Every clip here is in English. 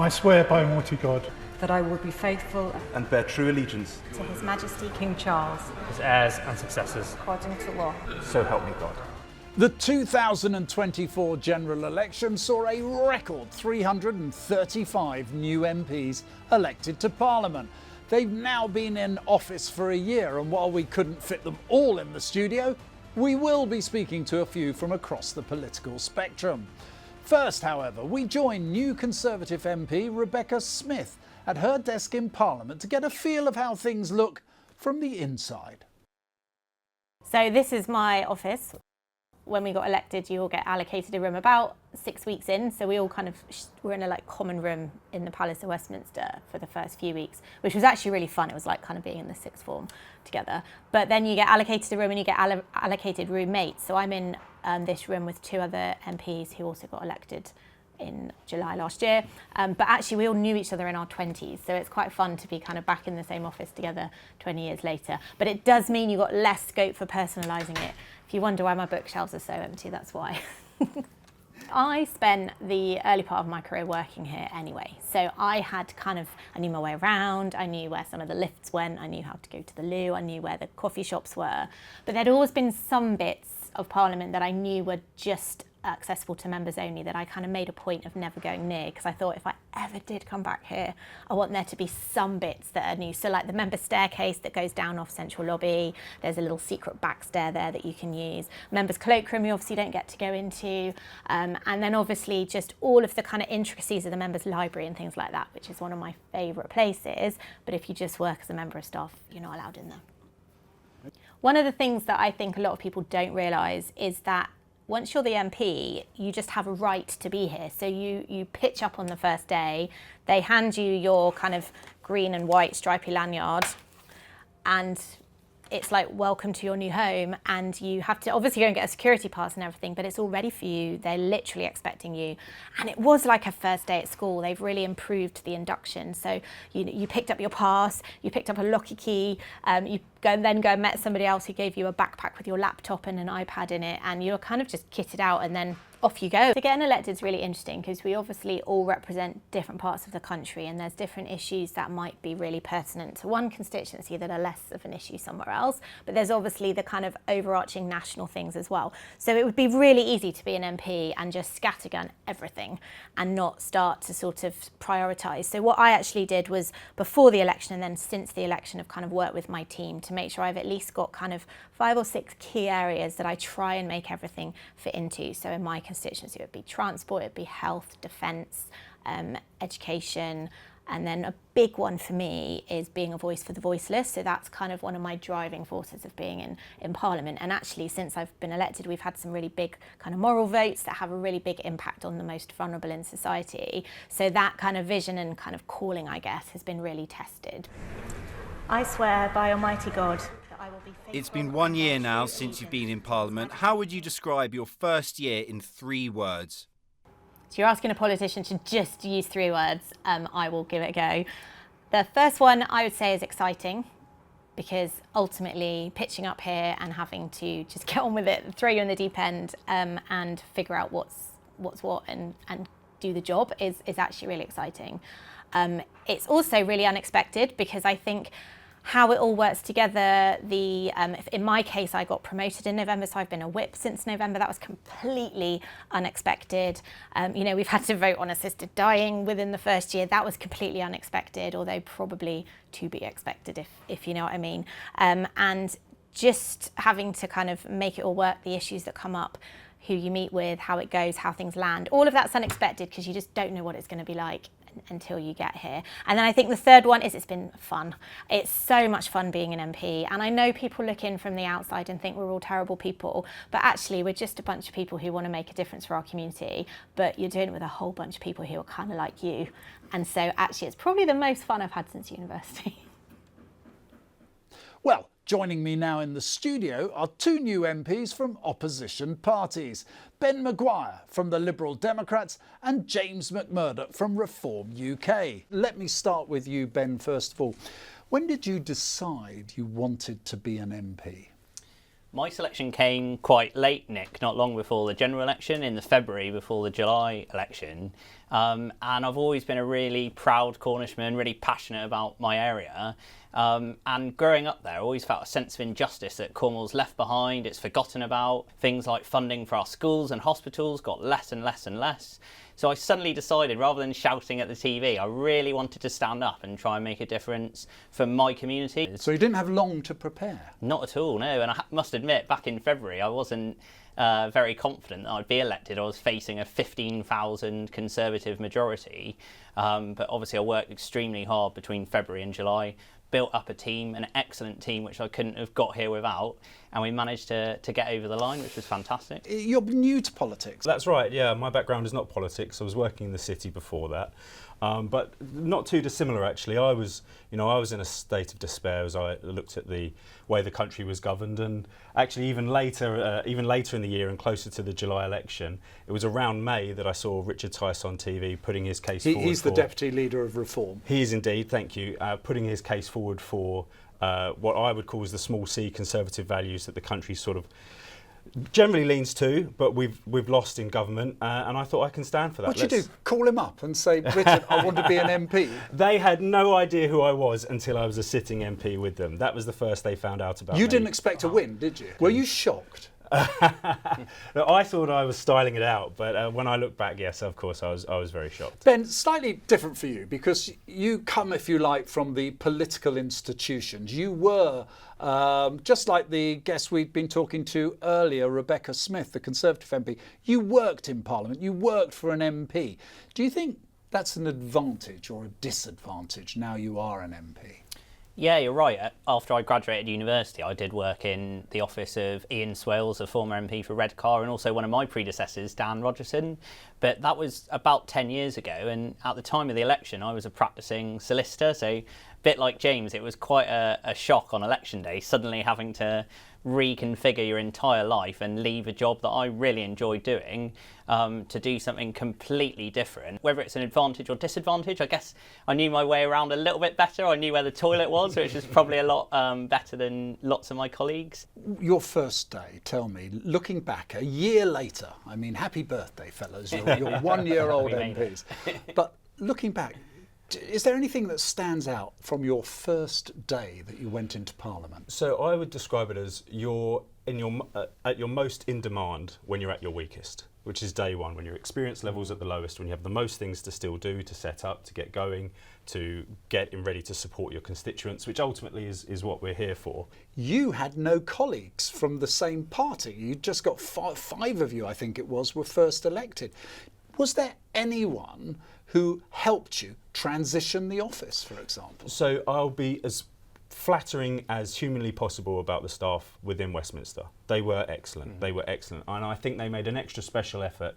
I swear by Almighty God that I will be faithful and bear true allegiance to His Majesty King Charles, his heirs and successors, according to law. So help me God. The 2024 general election saw a record 335 new MPs elected to Parliament. They've now been in office for a year, and while we couldn't fit them all in the studio, we will be speaking to a few from across the political spectrum. First, however, we join new Conservative MP Rebecca Smith at her desk in Parliament to get a feel of how things look from the inside. So this is my office. When we got elected, you all get allocated a room about 6 weeks in. So we all kind of were in a common room in the Palace of Westminster for the first few weeks, which was actually really fun. It was like kind of being in the sixth form together. But then you get allocated a room and you get allocated roommates. So I'm in this room with two other MPs who also got elected in July last year. But actually we all knew each other in our 20s. So it's quite fun to be kind of back in the same office together 20 years later. But it does mean you've got less scope for personalising it. If you wonder why my bookshelves are so empty, that's why. I spent the early part of my career working here anyway. So I knew my way around, I knew where some of the lifts went, I knew how to go to the loo, I knew where the coffee shops were. But there'd always been some bits of Parliament that I knew were just accessible to members only, that I kind of made a point of never going near, because I thought if I ever did come back here, I want there to be some bits that are new. So like the member staircase that goes down off Central Lobby, there's a little secret back stair there that you can use. Members cloakroom you obviously don't get to go into. And then obviously just all of the kind of intricacies of the members library and things like that, which is one of my favourite places. But if you just work as a member of staff, you're not allowed in there. One of the things that I think a lot of people don't realise is that once you're the MP, you just have a right to be here. So you pitch up on the first day, they hand you your kind of green and white stripy lanyard, and it's like, welcome to your new home. And you have to obviously go and get a security pass and everything, but it's all ready for you. They're literally expecting you. And it was like a first day at school. They've really improved the induction. So you picked up your pass, you picked up a locky key, you then go and met somebody else who gave you a backpack with your laptop and an iPad in it, and you're kind of just kitted out and then off you go. So getting elected is really interesting because we obviously all represent different parts of the country, and there's different issues that might be really pertinent to one constituency that are less of an issue somewhere else, but there's obviously the kind of overarching national things as well. So it would be really easy to be an MP and just scattergun everything and not start to sort of prioritise. So what I actually did was, before the election and then since the election, I've kind of worked with my team to make sure I've at least got kind of 5 or 6 key areas that I try and make everything fit into. So in my constituency, it would be transport, it would be health, defence, education, and then a big one for me is being a voice for the voiceless. So that's kind of one of my driving forces of being in Parliament. And actually, since I've been elected, we've had some really big kind of moral votes that have a really big impact on the most vulnerable in society. So that kind of vision and kind of calling, I guess, has been really tested. I swear by Almighty God that I will be faithful. It's been 1 year now since you've been in Parliament. How would you describe your first year in 3 words? So you're asking a politician to just use 3 words. I will give it a go. The first one I would say is exciting, because ultimately pitching up here and having to just get on with it, throw you in the deep end, and figure out what's what and do the job is actually really exciting. It's also really unexpected, because I think how it all works together, in my case, I got promoted in November, so I've been a whip since November. That was completely unexpected. We've had to vote on assisted dying within the first year. That was completely unexpected, although probably to be expected, if you know what I mean. And just having to kind of make it all work, the issues that come up, who you meet with, how it goes, how things land, all of that's unexpected, because you just don't know what it's going to be like until you get here. And then I think the third one is it's been fun. It's so much fun being an MP, and I know people look in from the outside and think we're all terrible people, but actually we're just a bunch of people who want to make a difference for our community, but you're doing it with a whole bunch of people who are kind of like you, and so actually it's probably the most fun I've had since university. Well, joining me now in the studio are 2 new MPs from opposition parties. Ben Maguire from the Liberal Democrats and James McMurdock from Reform UK. Let me start with you, Ben, first of all. When did you decide you wanted to be an MP? My selection came quite late, Nick, not long before the general election, in the February before the July election. And I've always been a really proud Cornishman, really passionate about my area. And growing up there, I always felt a sense of injustice that Cornwall's left behind, it's forgotten about. Things like funding for our schools and hospitals got less and less and less. So I suddenly decided, rather than shouting at the TV, I really wanted to stand up and try and make a difference for my community. So you didn't have long to prepare? Not at all, no. And I must admit, back in February, I wasn't very confident that I'd be elected. I was facing a 15,000 Conservative majority. But obviously I worked extremely hard between February and July, built up a team, an excellent team, which I couldn't have got here without, and we managed to get over the line, which was fantastic. You're new to politics. That's right, yeah. My background is not politics. I was working in the city before that. But not too dissimilar, actually. I was in a state of despair as I looked at the way the country was governed, and actually even later in the year and closer to the July election, it was around May that I saw Richard Tice on TV putting his case forward. He's the Deputy Leader of Reform. He is indeed, thank you, putting his case forward for what I would call as the small c Conservative values that the country sort of generally leans to, but we've lost in government, and I thought I can stand for that. What do? Call him up and say, Richard, I want to be an MP? They had no idea who I was until I was a sitting MP with them. That was the first they found out about me. You didn't expect to win, did you? Were you shocked? No, I thought I was styling it out, but when I look back, yes, of course, I was very shocked. Ben, slightly different for you, because you come, if you like, from the political institutions. You were, just like the guest we've been talking to earlier, Rebecca Smith, the Conservative MP, you worked in Parliament, you worked for an MP. Do you think that's an advantage or a disadvantage now you are an MP? Yeah, you're right. After I graduated university, I did work in the office of Ian Swales, a former MP for Redcar, and also one of my predecessors, Dan Rogerson. But that was about 10 years ago, and at the time of the election, I was a practising solicitor, so a bit like James, it was quite a shock on election day, suddenly having to reconfigure your entire life and leave a job that I really enjoyed doing to do something completely different. Whether it's an advantage or disadvantage, I guess I knew my way around a little bit better. I knew where the toilet was, which is probably a lot better than lots of my colleagues. Your first day, tell me, looking back a year later, I mean, happy birthday, fellas, you're 1 year old MPs. But looking back, is there anything that stands out from your first day that you went into Parliament? So I would describe it as at your most in demand when you're at your weakest, which is day one, when your experience level's at the lowest, when you have the most things to still do, to set up, to get going, to get ready to support your constituents, which ultimately is what we're here for. You had no colleagues from the same party. You just got five of you, I think it was, were first elected. Was there anyone who helped you transition the office, for example? So I'll be as flattering as humanly possible about the staff within Westminster. They were excellent. They were excellent, and I think they made an extra special effort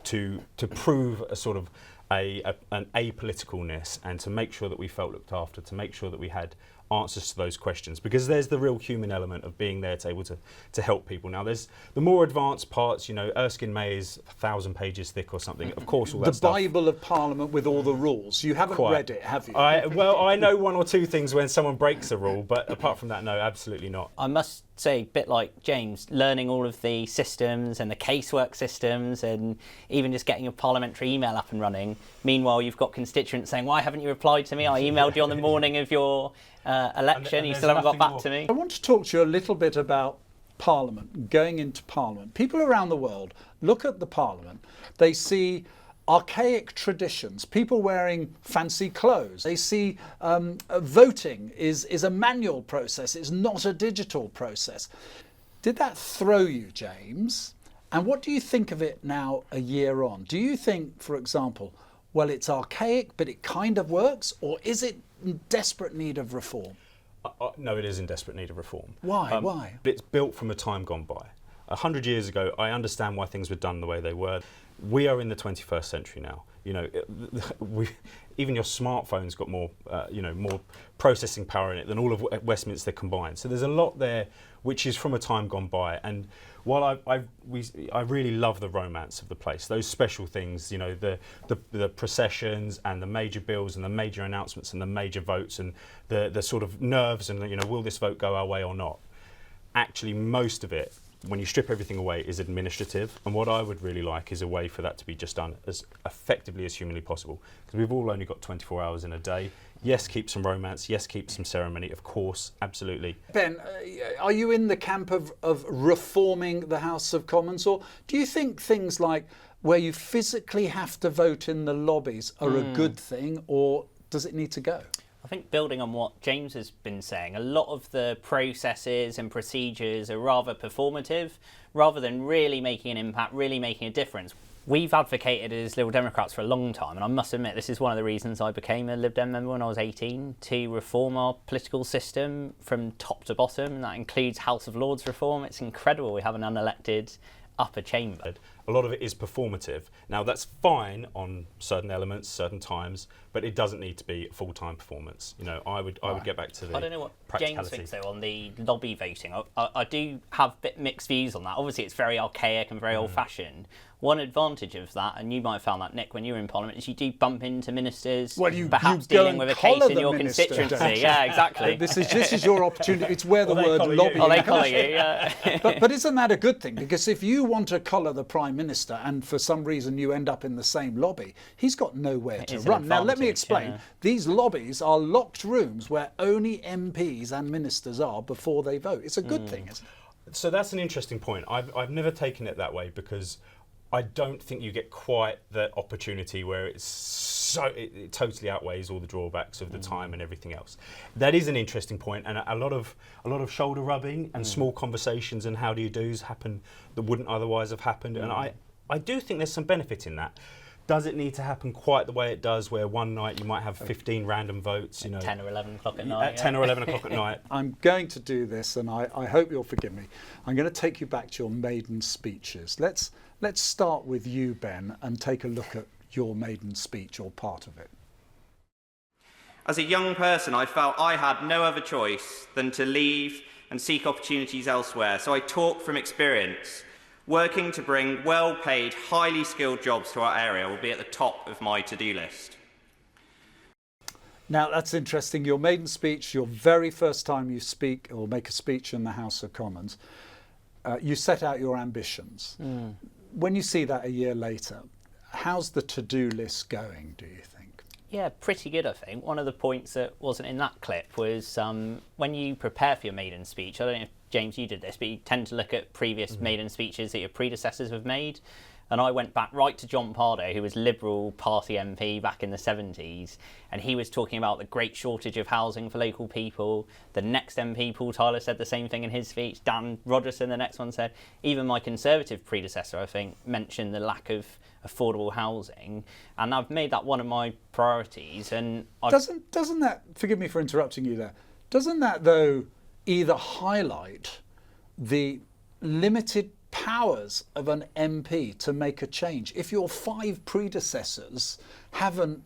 to prove a sort of an apoliticalness, and to make sure that we felt looked after, to make sure that we had answers to those questions, because there's the real human element of being there to able to help people. Now there's the more advanced parts, Erskine May is 1,000 pages thick or something, of course, all that the stuff. Bible of Parliament with all the rules. You haven't read it, have you? I know one or two things when someone breaks a rule, but apart from that, no, absolutely not. I must say, a bit like James, learning all of the systems and the casework systems, and even just getting a parliamentary email up and running. Meanwhile, you've got constituents saying, why haven't you replied to me? I emailed you on the morning of your election, and you still haven't got back to me. I want to talk to you a little bit about Parliament, going into Parliament. People around the world look at the Parliament, they see archaic traditions, people wearing fancy clothes. They see voting is a manual process, it's not a digital process. Did that throw you, James? And what do you think of it now a year on? Do you think, for example, well, it's archaic, but it kind of works, or is it in desperate need of reform? No, it is in desperate need of reform. Why? Why? It's built from a time gone by. 100 years ago, I understand why things were done the way they were. We are in the 21st century now. Even your smartphone's got more, more processing power in it than all of Westminster combined. So there's a lot there which is from a time gone by. And while I really love the romance of the place, those special things, the processions and the major bills and the major announcements and the major votes and the sort of nerves and will this vote go our way or not. actually most of it, when you strip everything away, is administrative. And what I would really like is a way for that to be just done as effectively as humanly possible. Because we've all only got 24 hours in a day. Yes, keep some romance. Yes, keep some ceremony. Of course, absolutely. Ben, are you in the camp of reforming the House of Commons? Or do you think things like where you physically have to vote in the lobbies are a good thing, or does it need to go? I think building on what James has been saying, a lot of the processes and procedures are rather performative rather than really making an impact, really making a difference. We've advocated as Liberal Democrats for a long time, and I must admit this is one of the reasons I became a Lib Dem member when I was 18, to reform our political system from top to bottom. That includes House of Lords reform. It's incredible we have an unelected upper chamber. A lot of it is performative. Now that's fine on certain elements, certain times, but it doesn't need to be a full-time performance. You know, I would get back to the I don't know what James practicality. thinks though on the lobby voting. I do have a bit mixed views on that. Obviously it's very archaic and very old-fashioned. One advantage of that, and you might have found that, Nick, when you were in Parliament, is you do bump into ministers, perhaps you go dealing and with a case collar in the your minister, constituency. don't you? Yeah, exactly. This is your opportunity. It's where the word collar you. lobby. Oh, they collar you, yeah. But isn't that a good thing? Because if you want to collar the Prime Minister and for some reason you end up in the same lobby, he's got nowhere to is an run. Now, let me advantage, explain. yeah. These lobbies are locked rooms where only MPs and ministers are before they vote. It's a good thing, isn't it? So that's an interesting point. I've never taken it that way because I don't think you get quite the opportunity where it totally outweighs all the drawbacks of the time and everything else. That is an interesting point, and a lot of shoulder rubbing and small conversations and how do you do's happen that wouldn't otherwise have happened. And I do think there's some benefit in that. Does it need to happen quite the way it does, where one night you might have 15 random votes, you know, 10 or 11 o'clock at night. at 10 or 11 o'clock at night? I'm going to do this, and I hope you'll forgive me. I'm going to take you back to your maiden speeches. Let's start with you, Ben, and take a look at your maiden speech or part of it. As a young person, I felt I had no other choice than to leave and seek opportunities elsewhere, so I talk from experience. Working to bring well-paid, highly skilled jobs to our area will be at the top of my to-do list. Now, that's interesting. Your maiden speech, your very first time you speak or make a speech in the House of Commons, you set out your ambitions. When you see that a year later, how's the to-do list going, do you think? Yeah, pretty good, I think. One of the points that wasn't in that clip was when you prepare for your maiden speech, I don't know if, James, you did this, but you tend to look at previous maiden speeches that your predecessors have made. And I went back right to John Pardo, who was Liberal Party MP back in the 70s, and he was talking about the great shortage of housing for local people. The next MP, Paul Tyler, said the same thing in his speech. Dan Rogerson, the next one, said. Even my Conservative predecessor, I think, mentioned the lack of affordable housing, and I've made that one of my priorities. And doesn't that, forgive me for interrupting you there, doesn't that though either highlight the limited powers of an MP to make a change if your 5 predecessors haven't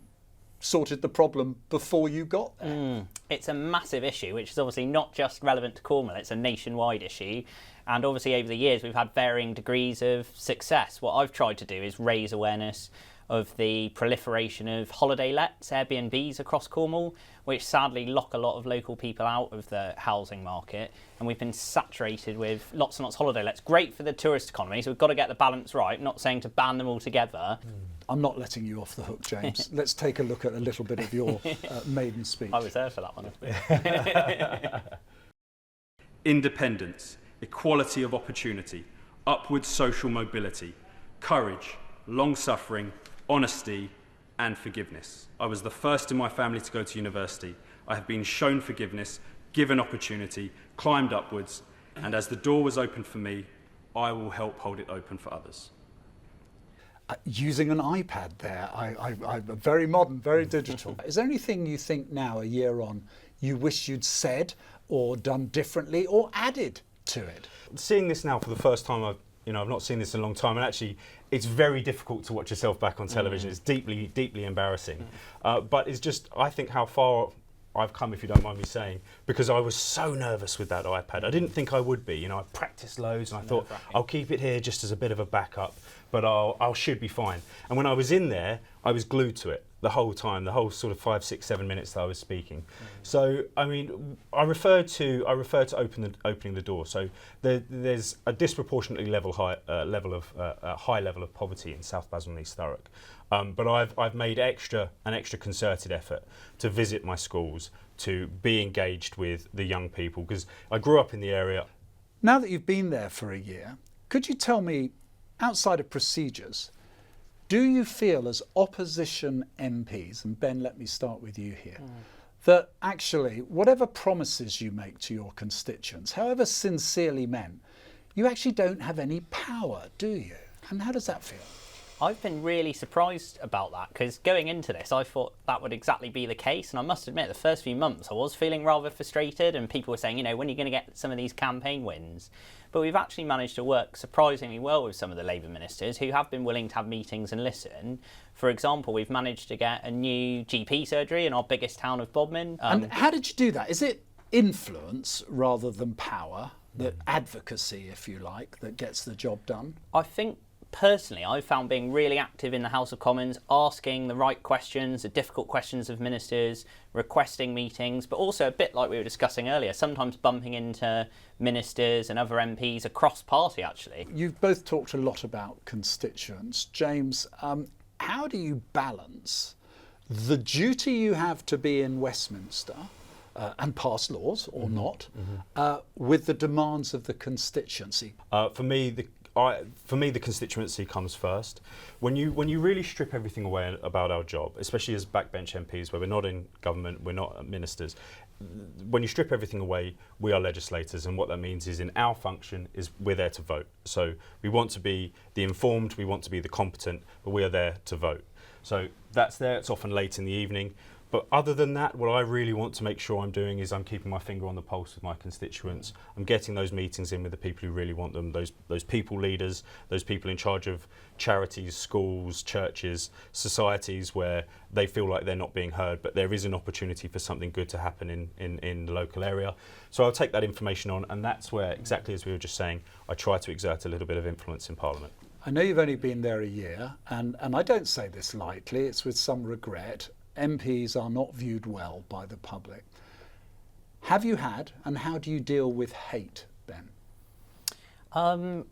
sorted the problem before you got there? It's a massive issue, which is obviously not just relevant to Cornwall, it's a nationwide issue. And obviously over the years we've had varying degrees of success. What I've tried to do is raise awareness of the proliferation of holiday lets, Airbnbs across Cornwall, which sadly lock a lot of local people out of the housing market. And we've been saturated with lots and lots of holiday lets. Great for the tourist economy, so we've got to get the balance right, not saying to ban them altogether. I'm not letting you off the hook, James. Let's take a look at a little bit of your maiden speech. I was there for that one. Independence, equality of opportunity, upward social mobility, courage, long-suffering, honesty and forgiveness. I was the first in my family to go to university. I have been shown forgiveness, given opportunity, climbed upwards, and as the door was opened for me, I will help hold it open for others. Using an iPad there, I'm very modern, very digital. Is there anything you think now, a year on, you wish you'd said or done differently or added to it? Seeing this now for the first time, I've not seen this in a long time, and actually it's very difficult to watch yourself back on television. It's deeply, deeply embarrassing. But it's just, I think how far I've come, if you don't mind me saying, because I was so nervous with that iPad. I didn't think I would be. You know, I practiced loads and I thought I'll keep it here just as a bit of a backup, but I should be fine. And when I was in there, I was glued to it. the whole time, the whole sort of 5, 6, 7 minutes that I was speaking. So I mean, I refer to opening the door. So there's a disproportionately high level of poverty in South Basel and East Thurrock. But I've made an extra concerted effort to visit my schools, to be engaged with the young people, because I grew up in the area. Now that you've been there for a year, could you tell me, outside of procedures, do you feel as opposition MPs, and Ben, let me start with you here, that actually whatever promises you make to your constituents, however sincerely meant, you actually don't have any power, do you? And how does that feel? I've been really surprised about that, because going into this I thought that would exactly be the case, and I must admit the first few months I was feeling rather frustrated, and people were saying, you know, when are you going to get some of these campaign wins? But we've actually managed to work surprisingly well with some of the Labour ministers who have been willing to have meetings and listen. For example, we've managed to get a new GP surgery in our biggest town of Bodmin. And how did you do that? Is it influence rather than power, that advocacy, if you like, that gets the job done? I think personally, I found being really active in the House of Commons, asking the right questions, the difficult questions of ministers, requesting meetings, but also a bit like we were discussing earlier, sometimes bumping into ministers and other MPs across party, actually. You've both talked a lot about constituents. James, how do you balance the duty you have to be in Westminster and pass laws or not, with the demands of the constituency? For me, the constituency comes first. When you really strip everything away about our job, especially as backbench MPs, where we're not in government, we're not ministers, when you strip everything away, we are legislators, and what that means is in our function is we're there to vote. So we want to be the informed, we want to be the competent, but we are there to vote. So that's there, it's often late in the evening. But other than that, what I really want to make sure I'm doing is I'm keeping my finger on the pulse with my constituents. I'm getting those meetings in with the people who really want them, those people leaders, those people in charge of charities, schools, churches, societies where they feel like they're not being heard, but there is an opportunity for something good to happen in the local area. So I'll take that information on, and that's where, exactly as we were just saying, I try to exert a little bit of influence in Parliament. I know you've only been there a year, and I don't say this lightly, it's with some regret. MPs are not viewed well by the public. Have you had, and how do you deal with hate, Ben?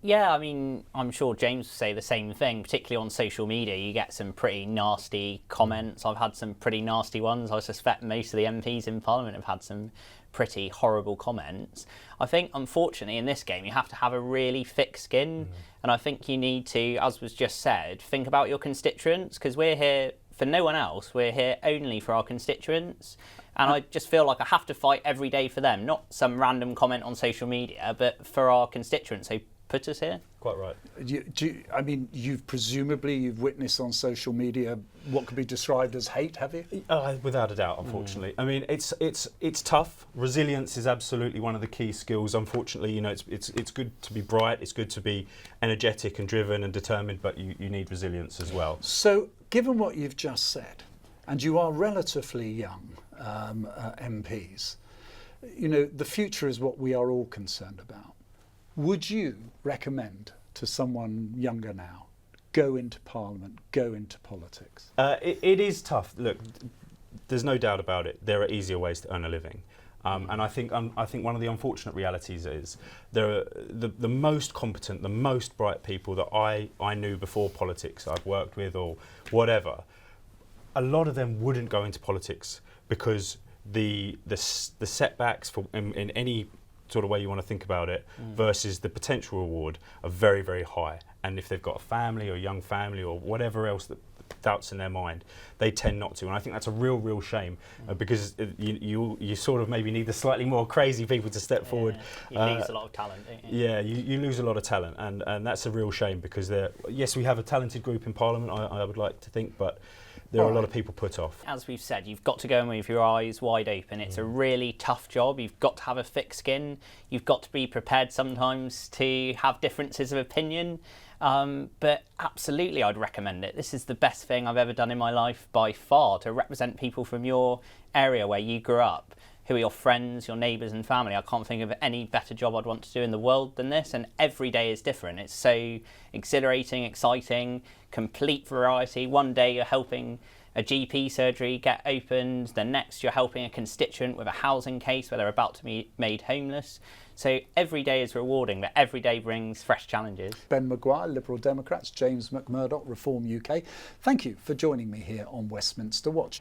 Yeah, I mean, I'm sure James would say the same thing, particularly on social media. You get some pretty nasty comments. I've had some pretty nasty ones. I suspect most of the MPs in Parliament have had some pretty horrible comments. I think, unfortunately, in this game, you have to have a really thick skin. And I think you need to, as was just said, think about your constituents, because we're here for no one else. We're here only for our constituents. And I just feel like I have to fight every day for them, not some random comment on social media, but for our constituents who put us here. Quite right. I mean, you've witnessed on social media what could be described as hate, have you? Without a doubt, unfortunately. I mean, it's tough. Resilience is absolutely one of the key skills. Unfortunately, you know, it's good to be bright, it's good to be energetic and driven and determined, but you need resilience as well. So, given what you've just said, and you are relatively young MPs, you know, the future is what we are all concerned about. Would you recommend to someone younger now, go into Parliament, go into politics? It is tough. Look, there's no doubt about it. There are easier ways to earn a living. And I think one of the unfortunate realities is there are the most competent, the most bright people that I knew before politics, I've worked with or whatever, a lot of them wouldn't go into politics because the setbacks in any sort of way you want to think about it versus the potential reward are very, very high. And if they've got a family or a young family or whatever else that doubts in their mind, they tend not to. And I think that's a real shame because you sort of maybe need the slightly more crazy people to step forward. You lose a lot of talent, don't you? Yeah, you lose a lot of talent, and that's a real shame because yes, we have a talented group in Parliament, I would like to think, but there are a lot of people put off. As we've said, you've got to go in with your eyes wide open. It's a really tough job. You've got to have a thick skin. You've got to be prepared sometimes to have differences of opinion. But absolutely, I'd recommend it. This is the best thing I've ever done in my life by far, to represent people from your area where you grew up, who are your friends, your neighbours and family. I can't think of any better job I'd want to do in the world than this, and every day is different. It's so exhilarating, exciting, complete variety. One day you're helping a GP surgery get opened, the next you're helping a constituent with a housing case where they're about to be made homeless. So every day is rewarding, but every day brings fresh challenges. Ben Maguire, Liberal Democrats, James McMurdock, Reform UK. Thank you for joining me here on Westminster Watch.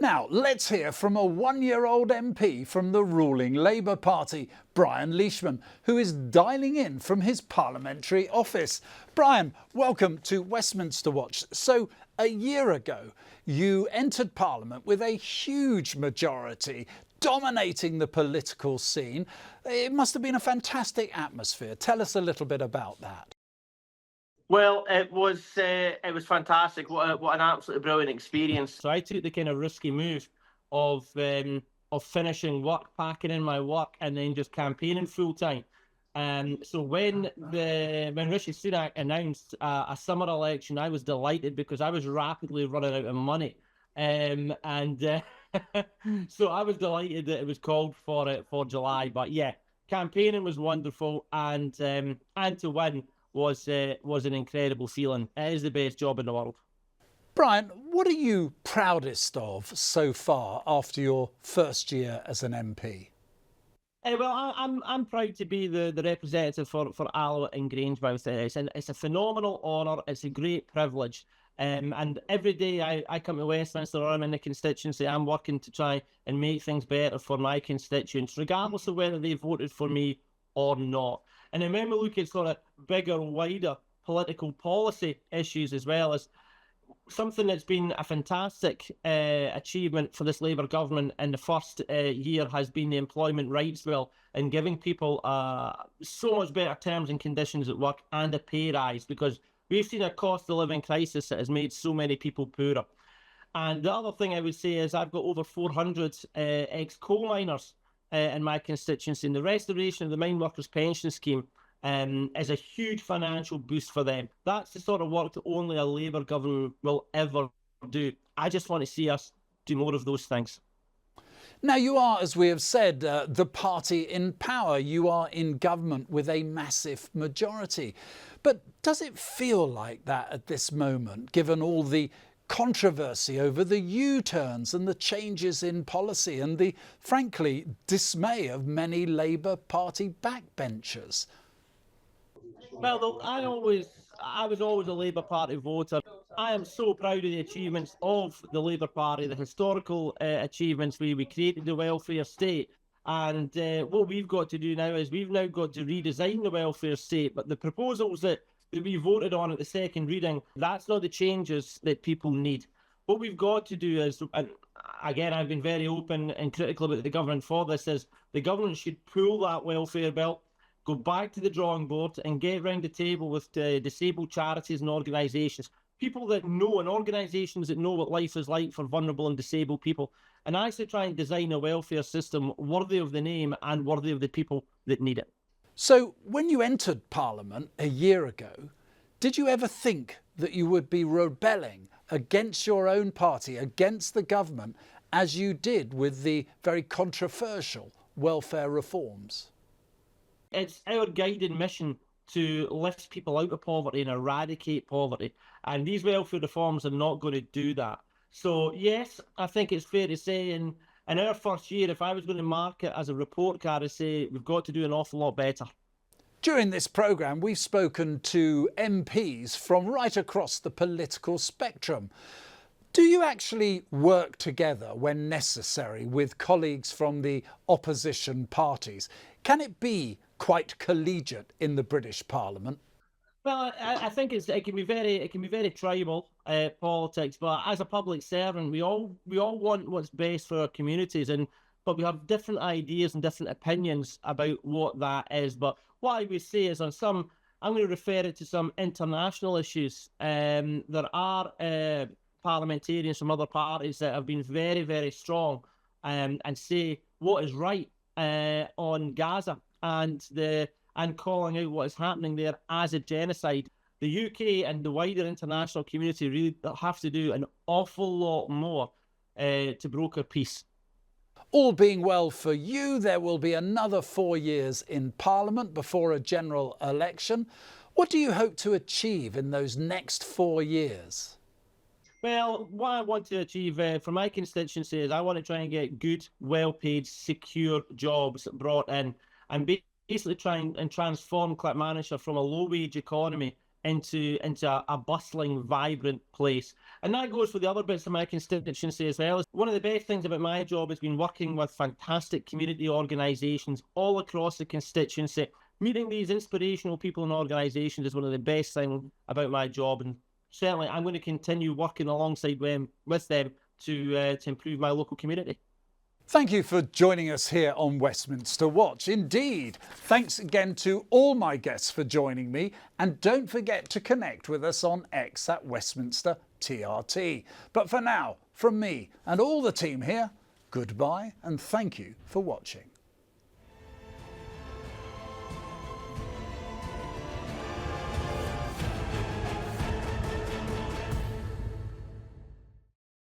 Now, let's hear from a one-year-old MP from the ruling Labour Party, Brian Leishman, who is dialing in from his parliamentary office. Brian, welcome to Westminster Watch. So, a year ago, you entered Parliament with a huge majority, dominating the political scene. It must have been a fantastic atmosphere. Tell us a little bit about that. Well, it was fantastic. What an absolutely brilliant experience. So I took the kind of risky move of finishing work, packing in my work, and then just campaigning full time. So when Rishi Sunak announced a summer election, I was delighted because I was rapidly running out of money, so I was delighted that it was called for July. But yeah, campaigning was wonderful, and to win was an incredible feeling. It is the best job in the world. Brian, what are you proudest of so far after your first year as an MP? Well, I'm proud to be the representative for Alloa and Grangemouth. It's a phenomenal honour. It's a great privilege. And every day I come to Westminster or I'm in the constituency, I'm working to try and make things better for my constituents, regardless of whether they voted for me or not. And then when we look at sort of bigger, wider political policy issues as well, as something that's been a fantastic achievement for this Labour government in the first year has been the Employment Rights Bill and giving people so much better terms and conditions at work and a pay rise, because we've seen a cost of living crisis that has made so many people poorer. And the other thing I would say is I've got over 400 ex-coal miners in my constituency, and the restoration of the Mine Workers Pension Scheme is a huge financial boost for them. That's the sort of work that only a Labour government will ever do. I just want to see us do more of those things. Now, you are, as we have said, the party in power. You are in government with a massive majority. But does it feel like that at this moment, given all the controversy over the U-turns and the changes in policy and the, frankly, dismay of many Labour Party backbenchers? Well, I was always a Labour Party voter. I am so proud of the achievements of the Labour Party, the historical achievements where we created the welfare state. And what we've got to do now is we've now got to redesign the welfare state. But the proposals that we voted on at the second reading, that's not the changes that people need. What we've got to do is, and again, I've been very open and critical about the government for this, is the government should pull that welfare bill, go back to the drawing board and get round the table with disabled charities and organisations, people that know and organisations that know what life is like for vulnerable and disabled people, and actually try and design a welfare system worthy of the name and worthy of the people that need it. So when you entered Parliament a year ago, did you ever think that you would be rebelling against your own party, against the government, as you did with the very controversial welfare reforms? It's our guiding mission to lift people out of poverty and eradicate poverty. And these welfare reforms are not going to do that. So, yes, I think it's fair to say in our first year, if I was going to mark it as a report card, I'd say we've got to do an awful lot better. During this programme, we've spoken to MPs from right across the political spectrum. Do you actually work together when necessary with colleagues from the opposition parties? Can it be quite collegiate in the British Parliament? Well, I think it can be very tribal politics, but as a public servant, we all want what's best for our communities, but we have different ideas and different opinions about what that is. But what I would say is I'm going to refer it to some international issues. There are parliamentarians from other parties that have been very, very strong and say what is right on Gaza and calling out what is happening there as a genocide. The UK and the wider international community really have to do an awful lot more to broker peace. All being well for you, there will be another 4 years in Parliament before a general election. What do you hope to achieve in those next 4 years? Well, what I want to achieve for my constituency is I want to try and get good, well-paid, secure jobs brought in, and basically try and transform Clackmannanshire from a low-wage economy into a bustling, vibrant place. And that goes for the other bits of my constituency as well. One of the best things about my job has been working with fantastic community organisations all across the constituency. Meeting these inspirational people and organisations is one of the best things about my job, and certainly I'm going to continue working alongside them with them to improve my local community. Thank you for joining us here on Westminster Watch. Indeed, thanks again to all my guests for joining me, and don't forget to connect with us on X at Westminster TRT. But for now, from me and all the team here, goodbye and thank you for watching.